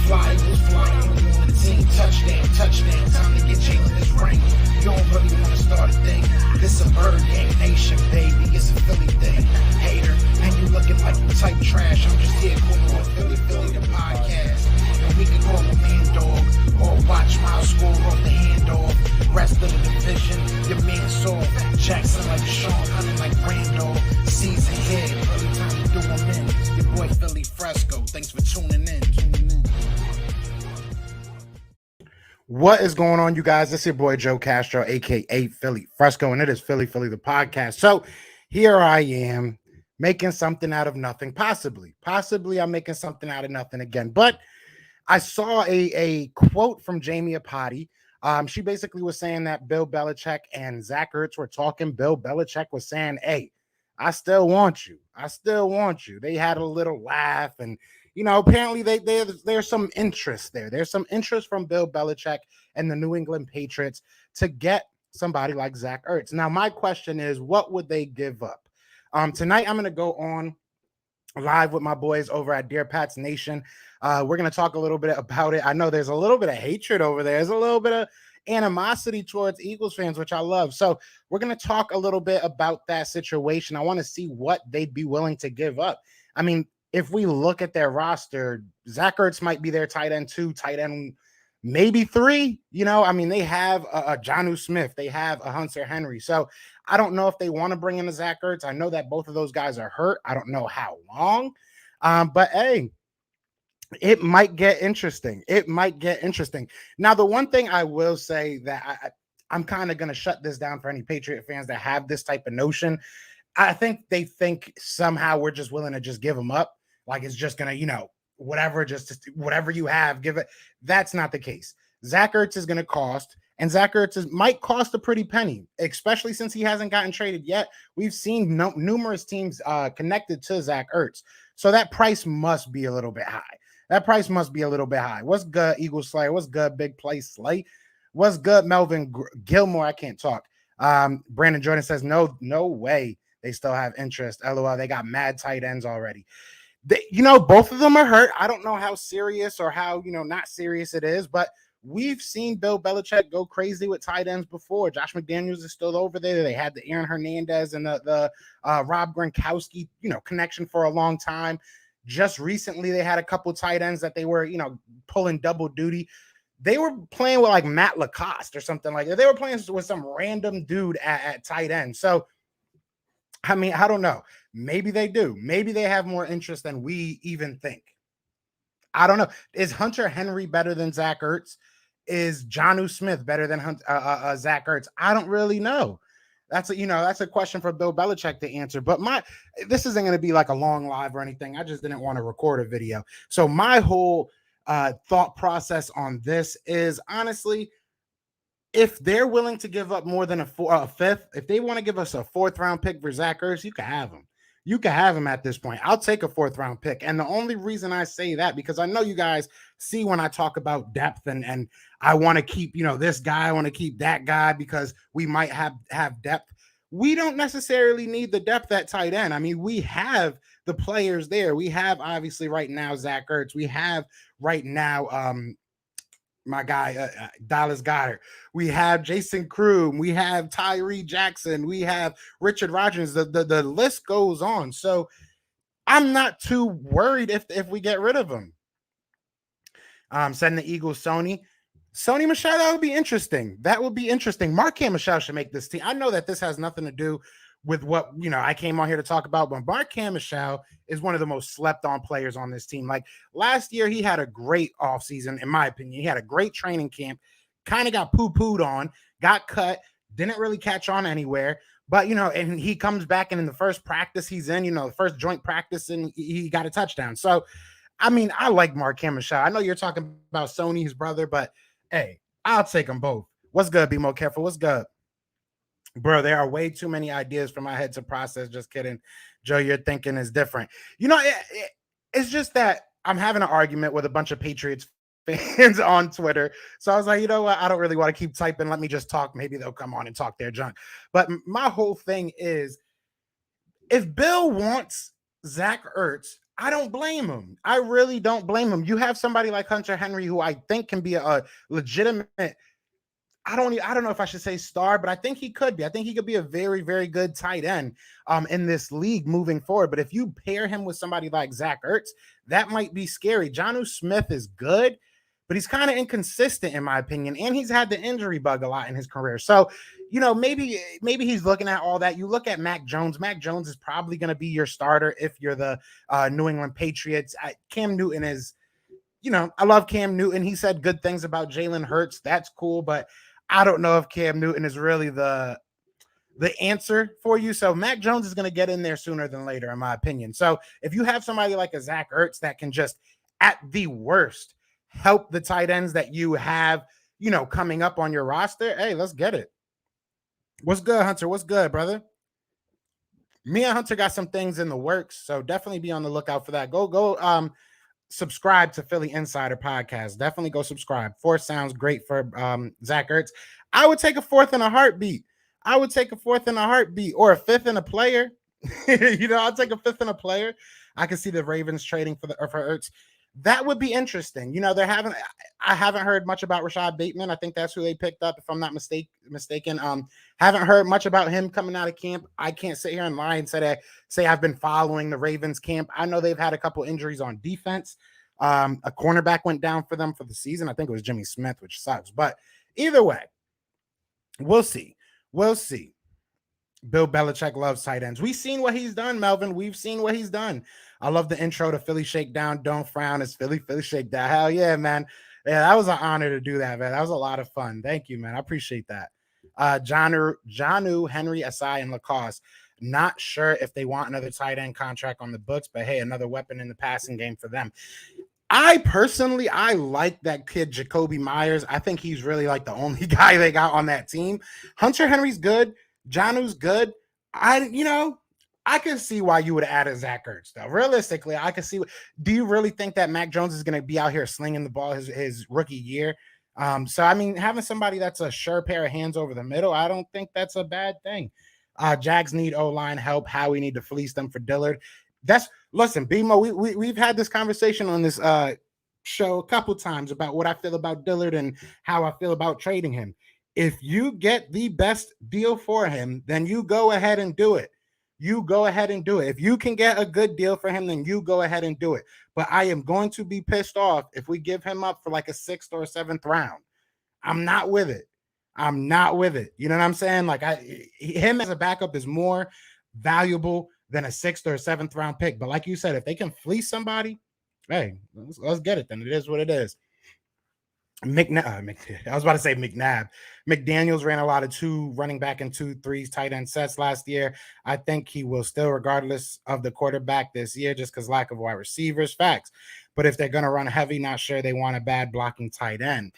fly, Eagles flying when you on the team. Touchdown, time to get Jalen this ring. You don't really want to start a thing. This a bird game nation, baby. It's a Philly thing. Hater, and you looking like you type trash. I'm just here calling on Philly the podcast. And we can call a man dog or watch Miles score off the handoff. Rest of the division, your man Saul Jackson like Sean, Hunting like Randolph. Season here, really time to do them in. Your boy Philly Fresco. Thanks for tuning in. What is going on, you guys? This is your boy Joe Castro, aka Philly Fresco, and it is Philly the podcast. So here I am making something out of nothing. Possibly I'm making something out of nothing again. But I saw a quote from Jamie Apati. She basically was saying that Bill Belichick and Zach Ertz were talking. Bill Belichick was saying, "Hey, I still want you. They had a little laugh, and apparently there's some interest there. There's some interest from Bill Belichick and the New England Patriots to get somebody like Zach Ertz. Now, my question is, what would they give up? Tonight, I'm going to go on live with my boys over at Dear Pats Nation. We're going to talk a little bit about it. I know there's a little bit of hatred over there. There's a little bit of animosity towards Eagles fans, which I love. So we're going to talk a little bit about that situation. I want to see what they'd be willing to give up. I mean, if we look at their roster, Zach Ertz might be their tight end 2, tight end maybe 3. They have a Jonnu Smith. They have a Hunter Henry. So I don't know if they want to bring in a Zach Ertz. I know that both of those guys are hurt. I don't know how long. But hey, it might get interesting. Now, the one thing I will say that I'm kind of going to shut this down for any Patriot fans that have this type of notion. I think they think somehow we're just willing to just give them up. Like it's just going to, whatever you have, give it. That's not the case. Zach Ertz is going to cost, and Zach Ertz might cost a pretty penny, especially since he hasn't gotten traded yet. We've seen numerous teams connected to Zach Ertz. So that price must be a little bit high. What's good, Eagle Slayer? What's good, Big Play Slay? What's good, Melvin Gilmore? I can't talk. Brandon Jordan says, no way they still have interest. LOL, they got mad tight ends already. Both of them are hurt. I don't know how serious or how, not serious it is, but we've seen Bill Belichick go crazy with tight ends before. Josh McDaniels is still over there. They had the Aaron Hernandez and the Rob Gronkowski, connection for a long time. Just recently, they had a couple tight ends that they were, pulling double duty. They were playing with like Matt Lacoste or something like that. They were playing with some random dude at tight end. So, I mean, I don't know. Maybe they do. Maybe they have more interest than we even think. I don't know. Is Hunter Henry better than Zach Ertz? Is Jonnu Smith better than Zach Ertz? I don't really know. That's a question for Bill Belichick to answer. But this isn't going to be like a long live or anything. I just didn't want to record a video. So my whole thought process on this is, honestly, if they're willing to give up more than a fifth, if they want to give us a 4th round pick for Zach Ertz, you can have him. You can have him at this point. I'll take a 4th round pick. And the only reason I say that, because I know you guys see when I talk about depth and I want to keep, this guy, I want to keep that guy because we might have depth. We don't necessarily need the depth at tight end. I mean, we have the players there. We have obviously right now Zach Ertz. We have right now my guy, Dallas Goedert. We have Jason Kroom. We have Tyree Jackson. We have Richard Rodgers. The list goes on. So I'm not too worried if we get rid of him. Send the Eagles Sony Michel. That would be interesting. Marquand Michel should make this team. I know that this has nothing to do with what, I came on here to talk about, but Marquand Michel is one of the most slept on players on this team. Like last year, he had a great offseason, in my opinion. He had a great training camp, kind of got poo-pooed on, got cut, didn't really catch on anywhere. But, and he comes back and in the first practice he's in, the first joint practice, and he got a touchdown. So, I mean, I like Marquand Michel. I know you're talking about Sony, his brother, but hey, I'll take them both. What's good, Be More Careful? What's good? Bro, there are way too many ideas for my head to process. Just kidding. Joe, your thinking is different. It's just that I'm having an argument with a bunch of Patriots fans on Twitter. So I was like, you know what? I don't really want to keep typing. Let me just talk. Maybe they'll come on and talk their junk. But my whole thing is, if Bill wants Zach Ertz, I don't blame him. I really don't blame him. You have somebody like Hunter Henry, who I think can be a legitimate. I don't know if I should say star, but I think he could be. I think he could be a very, very good tight end in this league moving forward. But if you pair him with somebody like Zach Ertz, that might be scary. Jonnu Smith is good, but he's kind of inconsistent in my opinion, and he's had the injury bug a lot in his career. So, maybe he's looking at all that. You look at Mac Jones. Mac Jones is probably going to be your starter if you're the New England Patriots. Cam Newton is, I love Cam Newton. He said good things about Jalen Hurts. That's cool, but I don't know if Cam Newton is really the answer for you. So Mac Jones is going to get in there sooner than later, in my opinion. So if you have somebody like a Zach Ertz that can just, at the worst, help the tight ends that you have, coming up on your roster, hey, let's get it. What's good, Hunter? What's good, brother? Me and Hunter got some things in the works, so definitely be on the lookout for that. Go subscribe to Philly Insider Podcast. Definitely go subscribe. Fourth sounds great for Zach Ertz. I would take a fourth in a heartbeat. Or a fifth in a player. I'll take a fifth in a player. I can see the Ravens trading for Ertz. That would be interesting. I haven't heard much about Rashad Bateman. I think that's who they picked up, if I'm not mistaken. Haven't heard much about him coming out of camp. I can't sit here and lie and say I've been following the Ravens camp. I know they've had a couple injuries on defense. A cornerback went down for them for the season. I think it was Jimmy Smith, which sucks. But either way, we'll see. Bill Belichick loves tight ends. We've seen what he's done, Melvin. We've seen what he's done. I love the intro to Philly Shakedown. Don't frown. It's Philly Shakedown. Hell yeah, man. Yeah, that was an honor to do that, man. That was a lot of fun. Thank you, man. I appreciate that. Jonnu, Henry, Asai, and Lacoste. Not sure if they want another tight end contract on the books, but hey, another weapon in the passing game for them. I like that kid, Jacoby Myers. I think he's really like the only guy they got on that team. Hunter Henry's good. Jonnu's good. I can see why you would add a Zach Ertz, though. Realistically, I can see. Do you really think that Mac Jones is going to be out here slinging the ball his rookie year? So, I mean, having somebody that's a sure pair of hands over the middle, I don't think that's a bad thing. Jags need O-line help. Howie need to fleece them for Dillard. Listen, BMO, we've had this conversation on this show a couple times about what I feel about Dillard and how I feel about trading him. If you get the best deal for him, then you go ahead and do it. If you can get a good deal for him, then you go ahead and do it. But I am going to be pissed off if we give him up for like a 6th or 7th round. I'm not with it. You know what I'm saying? Like him as a backup is more valuable than a 6th or 7th round pick. But like you said, if they can fleece somebody, hey, let's get it then. It is what it is. I was about to say McNabb. McDaniels ran a lot of 2 running back and 2-3 tight end sets last year. I think he will still, regardless of the quarterback this year, just because lack of wide receivers. Facts. But if they're going to run heavy, not sure they want a bad blocking tight end.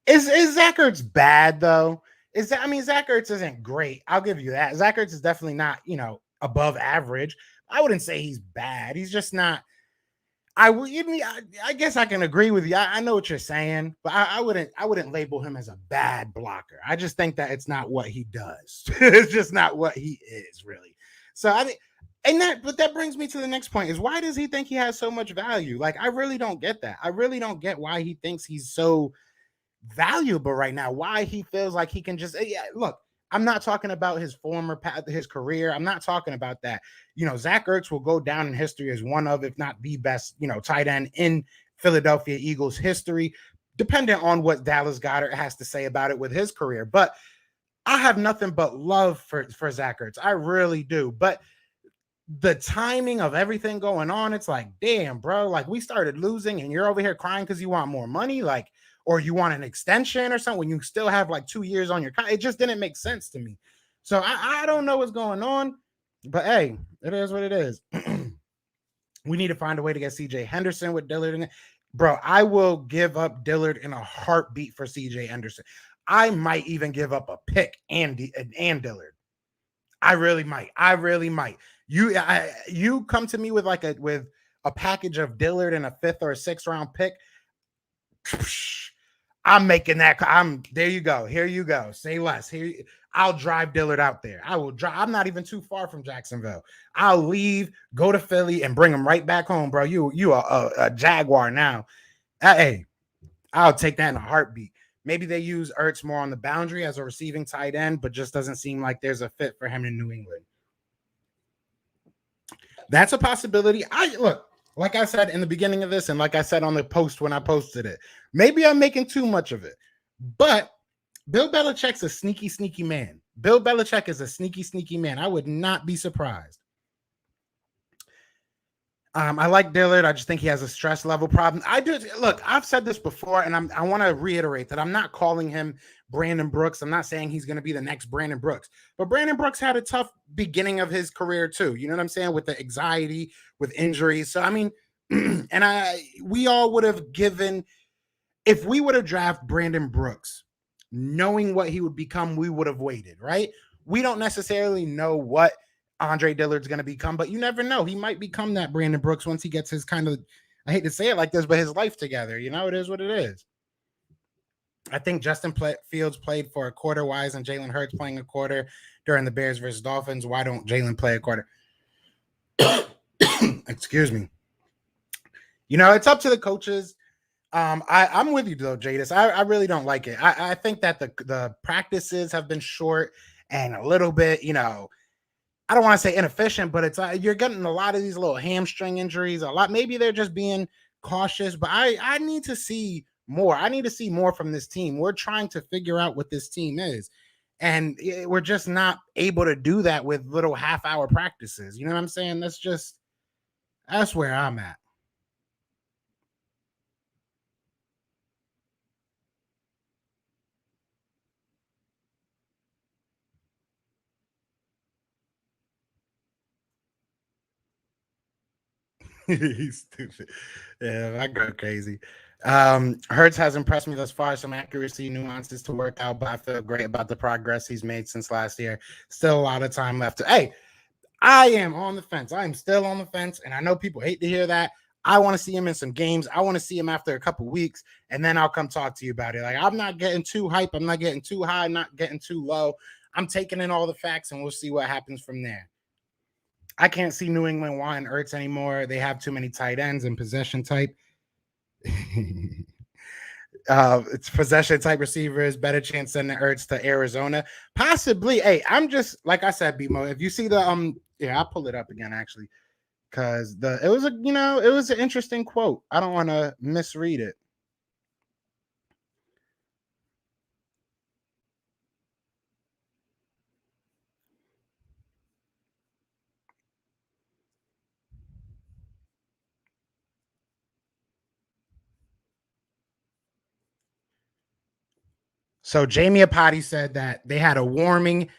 Is Zach Ertz bad, though? Zach Ertz isn't great. I'll give you that. Zach Ertz is definitely not, above average. I wouldn't say he's bad. He's just not. I guess I can agree with you. I know what you're saying, but I wouldn't label him as a bad blocker. I just think that it's not what he does. It's just not what he is, really. So but that brings me to the next point: is why does he think he has so much value? Like, I really don't get that. I really don't get why he thinks he's so valuable right now. Why he feels like he can just look. I'm not talking about his his career. I'm not talking about that. Zach Ertz will go down in history as one of, if not the best, tight end in Philadelphia Eagles history, depending on what Dallas Goedert has to say about it with his career. But I have nothing but love for Zach Ertz. I really do. But the timing of everything going on, it's like, damn, bro, like we started losing and you're over here crying because you want more money. Like, or you want an extension or something when you still have like 2 years on your contract. It just didn't make sense to me. So I don't know what's going on, but hey, it is what it is. We need to find a way to get CJ Henderson with Dillard in it. Bro, I will give up Dillard in a heartbeat for CJ Henderson. I might even give up a pick and Dillard. I really might. You come to me with a package of Dillard and a 5th or a 6th round pick. I'm making that. There you go. Here you go. Say less. Here, I'll drive Dillard out there. I will drive. I'm not even too far from Jacksonville. I'll leave, go to Philly, and bring him right back home, bro. You a Jaguar now. Hey, I'll take that in a heartbeat. Maybe they use Ertz more on the boundary as a receiving tight end, but just doesn't seem like there's a fit for him in New England. That's a possibility. Look, like I said in the beginning of this, and like I said on the post when I posted it, maybe I'm making too much of it, but Bill Belichick's a sneaky, sneaky man. Bill Belichick is a sneaky, sneaky man. I would not be surprised. I like Dillard. I just think he has a stress level problem. Look, I've said this before, and I want to reiterate that I'm not calling him Brandon Brooks. I'm not saying he's going to be the next Brandon Brooks, but Brandon Brooks had a tough beginning of his career too. You know what I'm saying? With the anxiety, with injuries. So, I mean, we all would have given, if we would have drafted Brandon Brooks, knowing what he would become, we would have waited, right? We don't necessarily know what Andre Dillard's going to become, but you never know. He might become that Brandon Brooks once he gets his kind of, I hate to say it like this, but his life together. You know, it is what it is. I think Justin Fields played for a quarter. Why isn't Jalen Hurts playing a quarter during the Bears versus Dolphins? Why don't Jalen play a quarter? Excuse me. You know, it's up to the coaches. I'm with you though, Jadis. I really don't like it. I think that the practices have been short and a little bit, you know, I don't want to say inefficient, but it's you're getting a lot of these little hamstring injuries. A lot, maybe they're just being cautious. But I need to see more. I need to see more from this team. We're trying to figure out what this team is, and we're just not able to do that with little half-hour practices. You know what I'm saying? That's where I'm at. He's stupid. Yeah, I go crazy. Hertz has impressed me thus far. Some accuracy nuances to work out, but I feel great about the progress he's made since last year. Still a lot of time left. Hey, I am on the fence. I am still on the fence, and I know people hate to hear that. I want to see him in some games. I want to see him after a couple weeks, and then I'll come talk to you about it. Like, I'm not getting too hype. I'm not getting too high. I'm not getting too low. I'm taking in all the facts, and we'll see what happens from there. I can't see New England wanting Ertz anymore. They have too many tight ends and possession type. It's possession type receivers. Better chance sending Ertz to Arizona. Possibly. Hey, I'm just like I said, BMO. If you see the yeah, I'll pull it up again actually. Because it was an interesting quote. I don't want to misread it. So Jamie Apati said that they had a warming.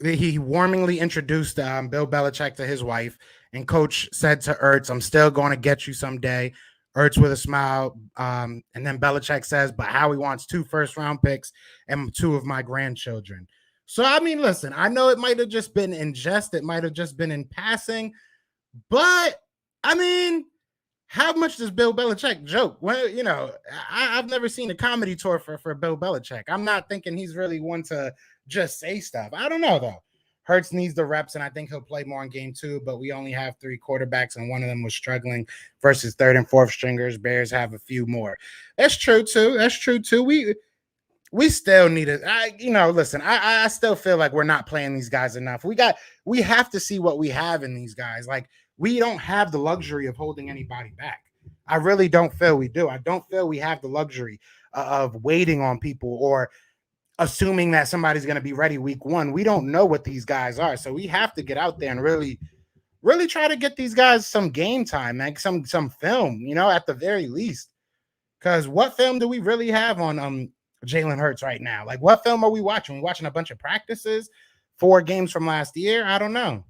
He warmingly introduced Bill Belichick to his wife, and Coach said to Ertz, "I'm still going to get you someday." Ertz with a smile, and then Belichick says, "But Howie wants 2 first-round picks and 2 of my grandchildren." So I mean, listen, I know it might have just been in jest, it might have just been in passing, but I mean, how much does Bill Belichick joke? Well, you know, I've never seen a comedy tour for Bill Belichick. I'm not thinking he's really one to just say stuff. I don't know, though. Hurts needs the reps, and I think he'll play more in game 2, but we only have 3 quarterbacks, and one of them was struggling versus 3rd and 4th stringers. Bears have a few more. That's true, too. We still need it. Listen, I still feel like we're not playing these guys enough. We have to see what we have in these guys. Like, we don't have the luxury of holding anybody back. I really don't feel we do. I don't feel we have the luxury of waiting on people or assuming that somebody's going to be ready week 1. We don't know what these guys are. So we have to get out there and really, really try to get these guys some game time, man, some film, at the very least. Because what film do we really have on Jalen Hurts right now? Like, what film are we watching? We're watching a bunch of practices, 4 games from last year. I don't know.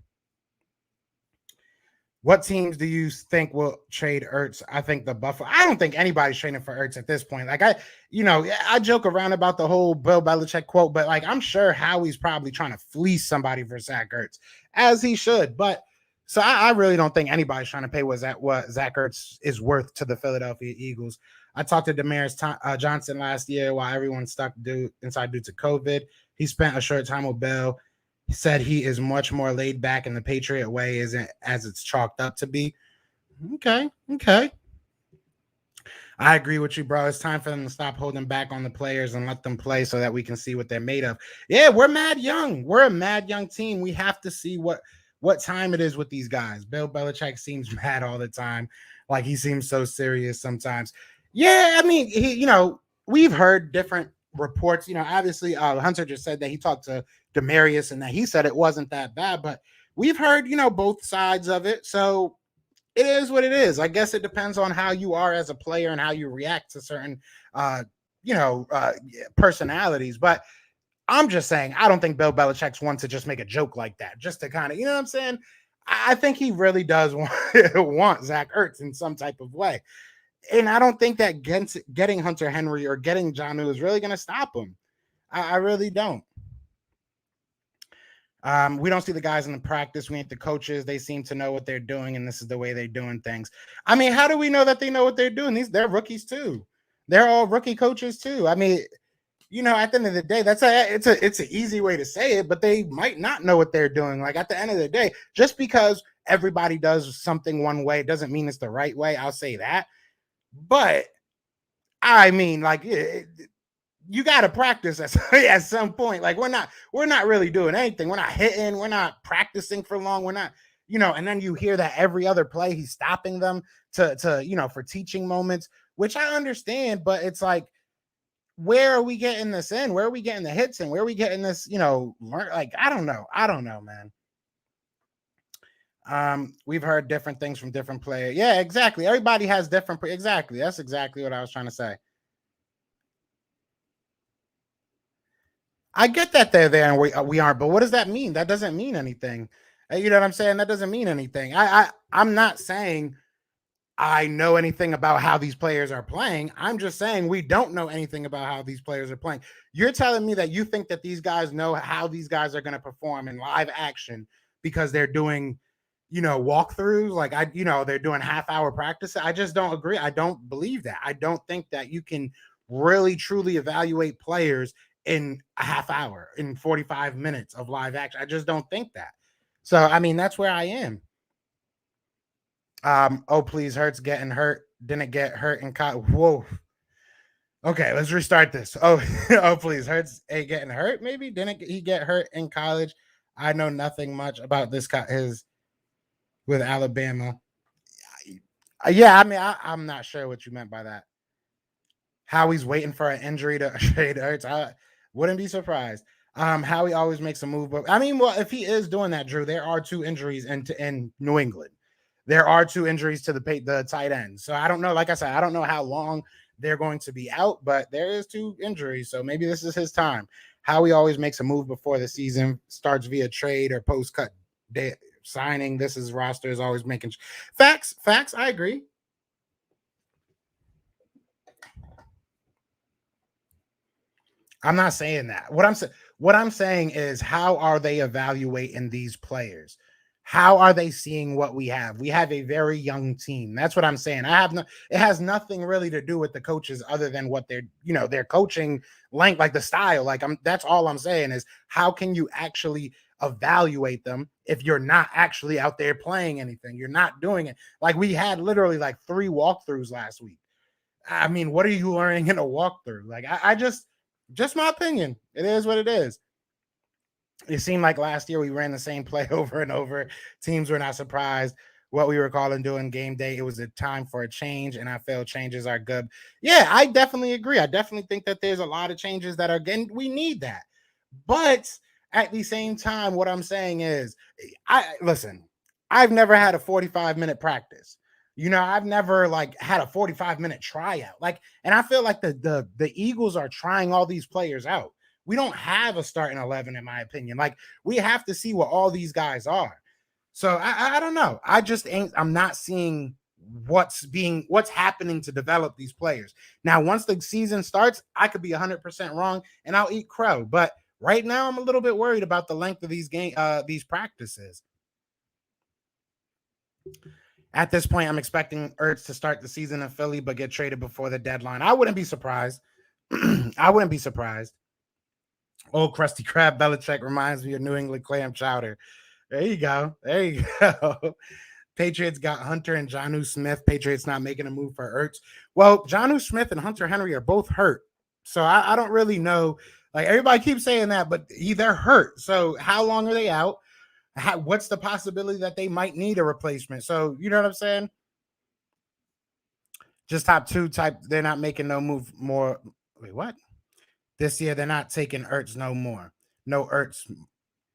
What teams do you think will trade Ertz? I think the Buffalo. I don't think anybody's trading for Ertz at this point. Like, I joke around about the whole Bill Belichick quote, but like, I'm sure Howie's probably trying to fleece somebody for Zach Ertz, as he should. But so I really don't think anybody's trying to pay what Zach Ertz is worth to the Philadelphia Eagles. I talked to Damaris Johnson last year while everyone stuck inside due to COVID. He spent a short time with Bill. He said he is much more laid back in the Patriot way, isn't as it's chalked up to be. Okay, okay. I agree with you, bro. It's time for them to stop holding back on the players and let them play so that we can see what they're made of. Yeah, we're mad young. We're a mad young team. We have to see what time it is with these guys. Bill Belichick seems mad all the time. Like he seems so serious sometimes. Yeah, I mean, we've heard different reports. Obviously, Hunter just said that he talked to Demarius and that he said it wasn't that bad, but we've heard, both sides of it. So it is what it is. I guess it depends on how you are as a player and how you react to certain, personalities. But I'm just saying, I don't think Bill Belichick's one to just make a joke like that, just to kind of, you know what I'm saying? I think he really does want Zach Ertz in some type of way. And I don't think that getting Hunter Henry or getting Jonnu is really going to stop him. I really don't. We don't see the guys in the practice. We ain't the coaches. They seem to know what they're doing, and this is the way they're doing things. I mean, how do we know that they know what they're doing? They're rookies too. They're all rookie coaches too. I mean, at the end of the day, it's an easy way to say it, but they might not know what they're doing. Like at the end of the day, just because everybody does something one way doesn't mean it's the right way. I'll say that. But I mean, like, you got to practice at some point. Like we're not really doing anything. We're not hitting. We're not practicing for long. We're not, and then you hear that every other play he's stopping them to for teaching moments, which I understand, but it's like, where are we getting this in? Where are we getting the hits in? Where are we getting this, like, I don't know, man. We've heard different things from different players. Yeah, exactly. Everybody has different. Exactly. That's exactly what I was trying to say. I get that they're there and we aren't, but what does that mean? That doesn't mean anything. You know what I'm saying? That doesn't mean anything. I'm not saying I know anything about how these players are playing. I'm just saying we don't know anything about how these players are playing. You're telling me that you think that these guys know how these guys are going to perform in live action because they're doing, walkthroughs, like they're doing half-hour practice. I just don't agree. I don't believe that. I don't think that you can really truly evaluate players in a half hour, in 45 minutes of live action. I just don't think that. So, I mean, that's where I am. Oh, please, Hurts getting hurt. Didn't get hurt in college. Whoa. Okay, let's restart this. Oh, oh, please, Hurts getting hurt. Maybe didn't he get hurt in college? I know nothing much about this his with Alabama. Yeah, I mean, I'm not sure what you meant by that. How he's waiting for an injury to trade Hurts. I wouldn't be surprised. How he always makes a move, but I mean, well, if he is doing that, Drew, there are 2 injuries in New England. There are 2 injuries to the tight end. So I don't know. Like I said, I don't know how long they're going to be out, but there is 2 injuries. So maybe this is his time. How he always makes a move before the season starts via trade or post cut signing. This is roster is always making facts. I agree. I'm not saying that. What I'm saying is, how are they evaluating these players? How are they seeing what we have? We have a very young team. That's what I'm saying. It has nothing really to do with the coaches other than what their coaching length, like the style. Like that's all I'm saying is, how can you actually evaluate them if you're not actually out there playing anything? You're not doing it. Like we had literally like 3 walkthroughs last week. I mean, what are you learning in a walkthrough? Like I just my opinion. It is what it is. It seemed like last year we ran the same play over and over. Teams were not surprised what we were calling doing game day. It was a time for a change, and I feel changes are good. Yeah, I definitely agree. I definitely think that there's a lot of changes that are getting. We need that. But at the same time, what I'm saying is, listen, I've never had a 45-minute practice. I've never like had a 45-minute tryout. Like, and I feel like the Eagles are trying all these players out. We don't have a starting 11, in my opinion. Like, we have to see what all these guys are. So I don't know. I'm not seeing what's happening to develop these players. Now, once the season starts, I could be 100% wrong and I'll eat crow. But right now, I'm a little bit worried about the length of these practices. At this point, I'm expecting Ertz to start the season in Philly, but get traded before the deadline. I wouldn't be surprised. I wouldn't be surprised. Old Krusty Krab Belichick reminds me of New England clam chowder. There you go. There you go. Patriots got Hunter and Jonnu Smith. Patriots not making a move for Ertz. Well, Jonnu Smith and Hunter Henry are both hurt. So I don't really know. Like everybody keeps saying that, but they're hurt. So how long are they out? What's the possibility that they might need a replacement? So you know what I'm saying? Just top two type. They're not making no move more. Wait, what? This year they're not taking Ertz no more. No Ertz.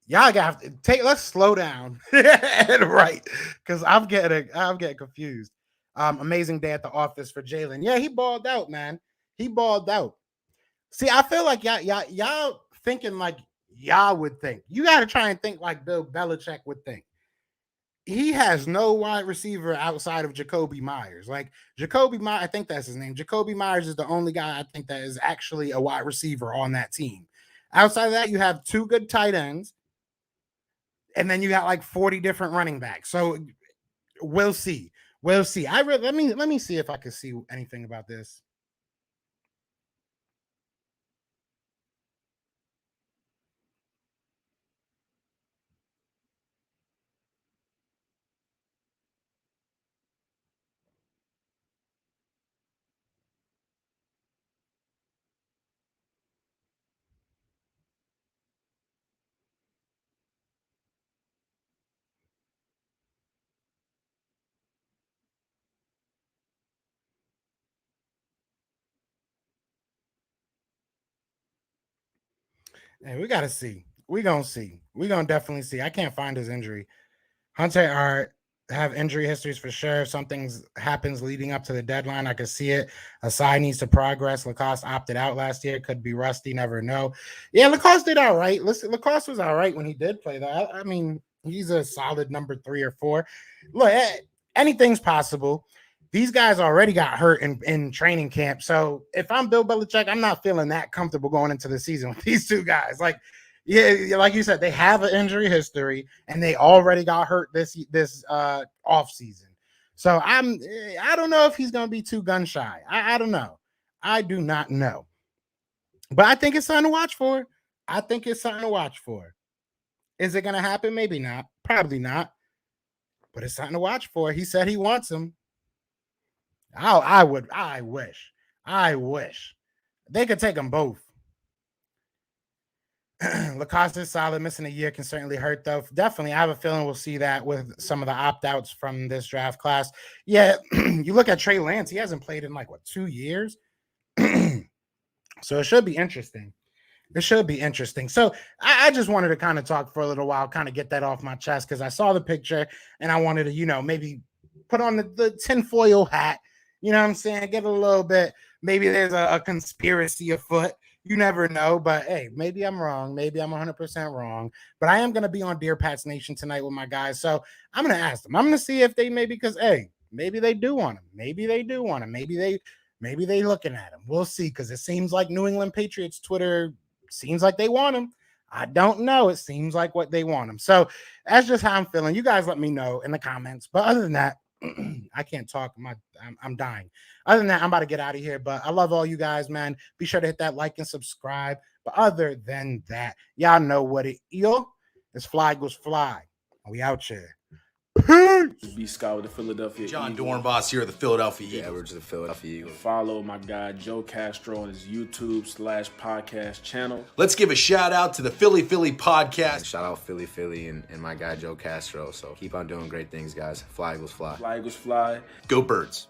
Y'all got to take. Let's slow down, right? Because I'm getting confused. Amazing day at the office for Jalen. Yeah, he balled out, man. He balled out. See, I feel like y'all thinking like y'all would think. You got to try and think like Bill Belichick would think. He has no wide receiver outside of Jacoby Myers. Like Jacoby Myers, I think that's his name. Jacoby Myers is the only guy I think that is actually a wide receiver on that team. Outside of that, you have two good tight ends, and then you got like 40 different running backs. So we'll see. We'll see. Let me see if I can see anything about this. Hey, we gotta see. We're gonna see. We're gonna definitely see. I can't find his injury. Hunter have injury histories for sure. If something happens leading up to the deadline, I could see it. Asai needs to progress. Lacoste opted out last year. Could be rusty. Never know. Yeah, Lacoste did all right. Listen, Lacoste was all right when he did play, though. I mean, he's a solid number 3 or 4. Look, anything's possible. These guys already got hurt in training camp. So if I'm Bill Belichick, I'm not feeling that comfortable going into the season with these two guys. Like, yeah, like you said, they have an injury history and they already got hurt this off season. So I don't know if he's gonna be too gun shy. I don't know. I do not know. But I think it's something to watch for. I think it's something to watch for. Is it gonna happen? Maybe not. Probably not. But it's something to watch for. He said he wants him. I wish they could take them both. Lacoste is solid. Missing a year can certainly hurt, though. Definitely, I have a feeling we'll see that with some of the opt-outs from this draft class. Yeah, you look at Trey Lance; he hasn't played in 2 years, so it should be interesting. It should be interesting. So I just wanted to kind of talk for a little while, kind of get that off my chest because I saw the picture and I wanted to, maybe put on the tinfoil hat. You know what I'm saying? Get a little bit. Maybe there's a conspiracy afoot. You never know, but hey, maybe I'm wrong. Maybe I'm 100% wrong. But I am going to be on Dear Pats Nation tonight with my guys. So I'm going to ask them. I'm going to see if they because, hey, maybe they do want him. Maybe they do want him. Maybe they looking at him. We'll see because it seems like New England Patriots Twitter seems like they want him. I don't know. It seems like what they want him. So that's just how I'm feeling. You guys let me know in the comments. But other than that, I can't talk. I'm dying. Other than that, I'm about to get out of here. But I love all you guys, man. Be sure to hit that like and subscribe. But other than that, y'all know what it is. This fly goes fly. We out here. Peace. B Scott with the Philadelphia John Eagles. Dornbos here of the Philadelphia Eagles. Edwards of the Philadelphia Eagles. Follow my guy Joe Castro on his YouTube/podcast channel. Let's give a shout out to the Philly podcast. And shout out Philly and my guy Joe Castro. So keep on doing great things, guys. Fly Eagles fly. Fly Eagles fly. Go Birds.